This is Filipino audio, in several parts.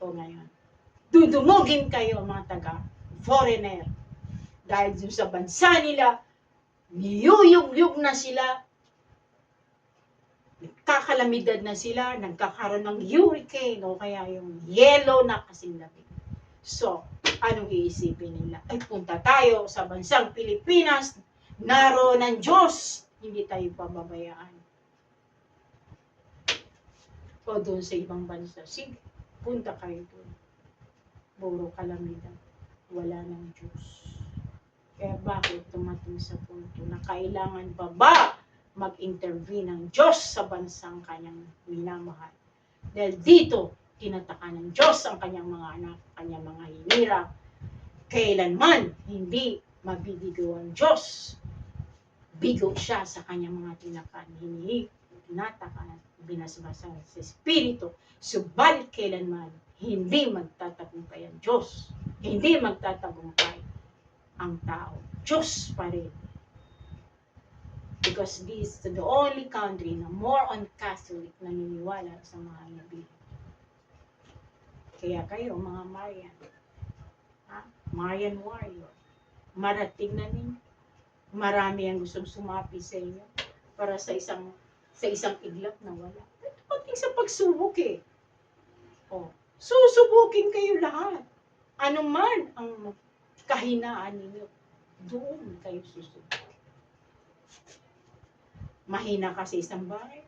O ngayon, dudumugin kayo mga taga-foreigner. Dahil dun sa bansa nila, niyuyug-yug na sila, nagkakalamidad na sila, nagkakaroon ng hurricane o kaya yung yellow na kasing lamig. So, anong iisipin nila? Ay, punta tayo sa bansang Pilipinas, naroon ng Diyos, hindi tayo pababayaan. O doon sa ibang bansa, sige, punta kayo doon. Puro kalamidad, wala ng Diyos. Kaya bakit tumating sa punto na kailangan pa ba mag-intervene ng Diyos sa bansang kanyang minamahal? Dahil dito, tinataka ng Diyos ang kanyang mga anak, kanyang mga hinirang. Kailanman hindi mabibigo ang Diyos. Bigo siya sa kanyang mga tinakan, tinatakan, binasbasan sa Espiritu. Subalit kailanman hindi magtatagumpay ang Diyos. Hindi magtatagumpay ang tao. Diyos pa rin. Because this is the only country na more on Catholic na naniniwala sa mahal na Biblia. Kaya kayo, mga Marian, Marian warrior, marating na ninyo. Marami ang gustong sumapi sa inyo para sa isang iglap na wala. Pagdating sa pagsubok susubukin kayo lahat. Ano man ang kahinaan ninyo, doon kayo susubok. Mahina ka sa isang bagay,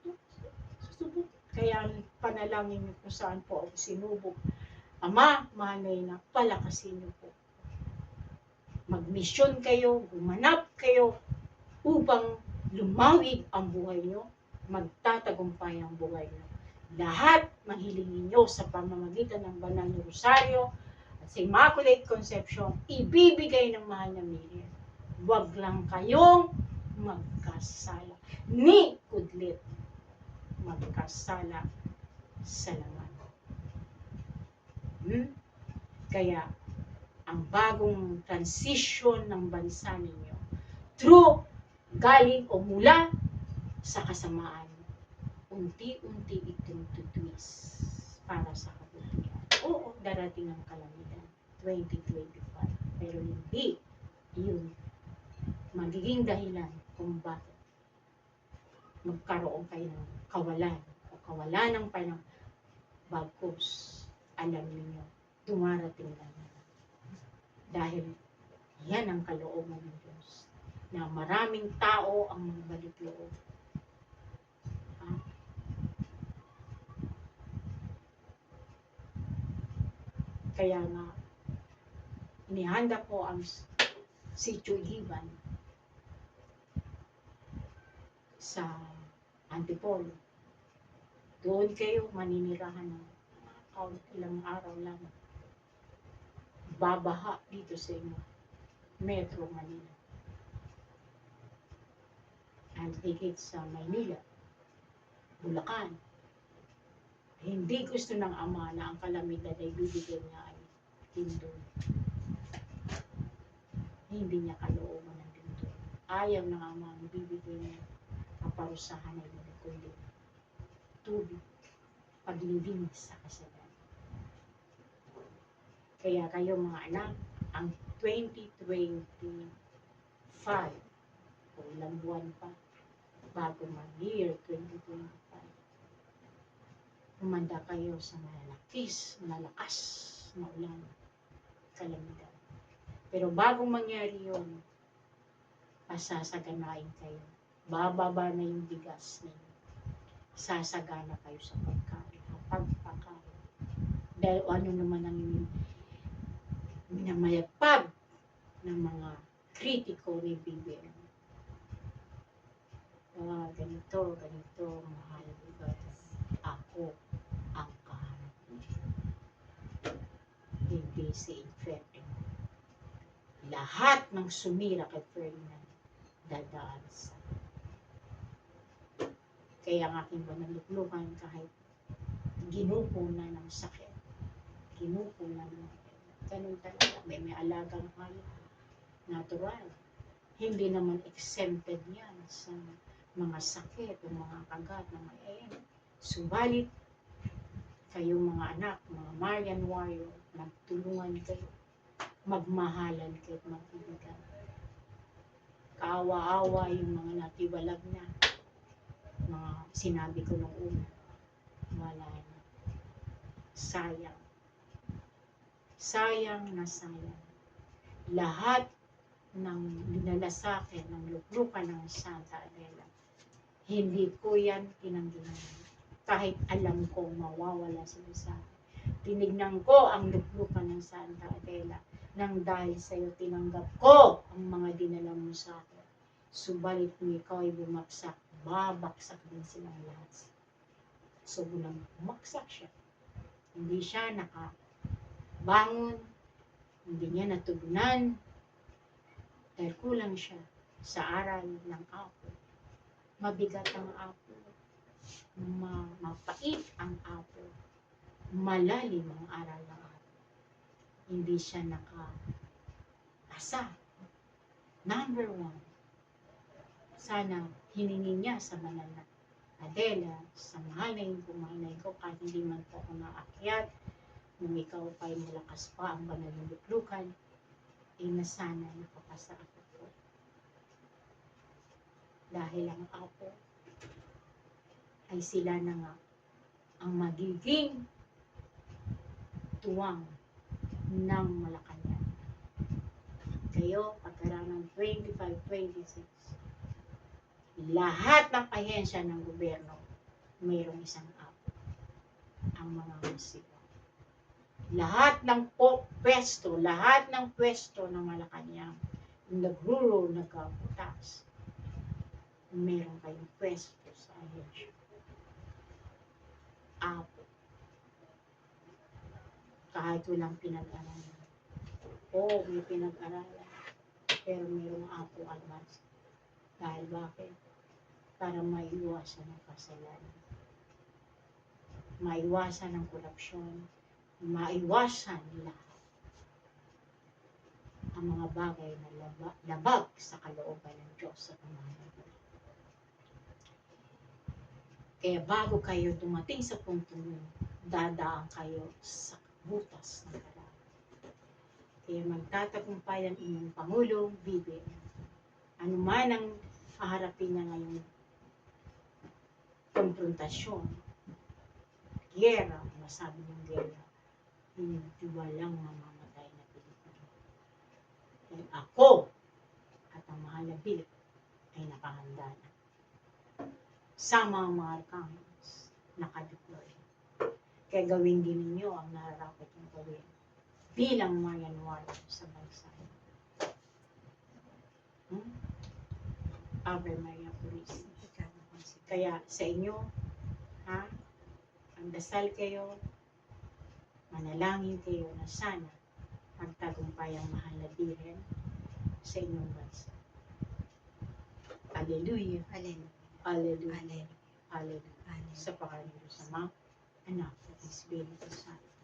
susubok. Kaya panalangin niyo kung saan po ako sinubok. Ama, manay na, palakasin niyo po. Magmisyon kayo, gumanap kayo, upang lumawig ang buhay niyo, magtatagumpay ang buhay niyo. Lahat ng hilingin niyo sa pamamagitan ng banal na rosaryo at sa Immaculate Conception, ibibigay ng mahal na Miriam. Huwag lang kayong magkasala. Ni kudlit magkasala sa laman. Kaya, ang bagong transition ng bansa ninyo, through, galing o mula sa kasamaan, unti-unti itong tutwist para sa kabutihan. Oo, darating ang kalamidad, 2025. Pero hindi yun magiging dahilan kung bakit magkaroon kayo ng kawalan o kawalan ng panang bagkus. Alam niyo, dumarating lang. Dahil yan ang kalooban ng Diyos, na maraming tao ang magbalik loob. Kaya nga, inihanda ko ang Sitio Iban sa Antipolo. Doon kayo maninirahan ng ilang araw lang. Babaha dito sa inyo, Metro Manila. And higit sa Maynila, Bulacan. Hindi gusto ng Ama na ang kalamidad ay bibigyan niya ay lindol. Hindi niya kalooban ng lindol. Ayaw ng Ama ang bibigyan niya kaparusahan ay lindol, kundi tubig, paglibing sa kasalan. Kaya kayo mga anak, ang 2025, o ilang buwan pa, bago mag-year 2025, umanda kayo sa malakas na ulan, kalamidad. Pero bago mangyari yun, pasasaganain kayo. Bababa na yung bigas ninyo. Sasagana kayo sa pagkain, pagpakain. Dahil ano naman ang minamayagpag ng mga kritiko ni BBM. Ganito, mahal, ako ang kaharap niya. Hindi si Ferdinand. Lahat ng sumira kay Ferdinand dadaan sa. Kaya ang aking panaluklukan kahit ginupo na ng sakit. Ginupo na ng ganun talaga. May alagang hayop. Natural. Hindi naman exempted yan sa mga sakit o mga kagat na may Subalit, kayong mga anak, mga Marian Warrior, magtulungan kayo, magmahalan kayo at magbibigan. Kaawa-awa yung mga natiwalag na, mga sinabi ko nung una, wala na. Sayang. Sayang na sayang. Lahat ng dinala sa akin, ng luklukan ng Santa Adela, hindi ko yan tinanggihan. Kahit alam ko mawawala sila sa akin. Tinignan ko ang luklukan ng Santa Adela nang dahil sa iyo tinanggap ko ang mga dinala mo sa akin. Subalit kung ikaw ay bumagsak, babaksak din silang lahat. So, bumagsak siya. Hindi siya nakabangon, hindi niya natugunan, dahil kulang siya sa aral ng apo. Mabigat ang apo. Mapait ang apo. Malalim ang aral ng apo. Hindi siya nakaasa. Number 1, sana hiningi niya sa banal na Adela, sa mahal na yung pumanay ko, kahit hindi man po ako naakyat, nung ikaw pa'y malakas pa ang banal ng luklukan, na sana nakapasa ako po. Dahil ang apo ay sila na nga ang magiging tuwang ng Malacanang. Kayo, pagkaraan ng 25-26, lahat ng ahensya ng gobyerno, mayroong isang apo, ang mga musika. Lahat ng pwesto ng Malacanang, nagro-roll, nagkaputas, meron kayong pwesto sa ahensya. Apo. Kahit walang pinag-aralan. Oo, may pinag-aralan. Pero mayroong apo advance. Dahil bakit? Para maiwasan ang kasalanan. Maiwasan ang korupsyon. Maiwasan lahat. Ang mga bagay na labag sa kalooban ng Diyos at ng mga bagay. Kaya bago kayo dumating sa punto nyo, dadaan kayo sa butas ng karami. Kaya magtatagumpay ang inyong Pangulong Bibi. Ano man ang haharapin niya ngayong konfrontasyon, giyera, masabi ng giyera, hindi walang mamamatay na Pilipino. Dahil ako at ang mahal na Bibi ay nakahanda na. Sama ang mga arkanghels, nakadeploy. Kaya gawin din ninyo ang nararakot yung gawin bilang Marian Warrior sa bansa. Ave Maria Purísima. Kaya sa inyo, ang dasal kayo, manalangin kayo na sana magtagumpay ang mahal na Birhen sa inyong bansa. Hallelujah. Hallelujah. Hallelujah. Hallelujah. Hallelujah. Sa pangalan ng Diyos Ama, Anak, at Espiritu Santo.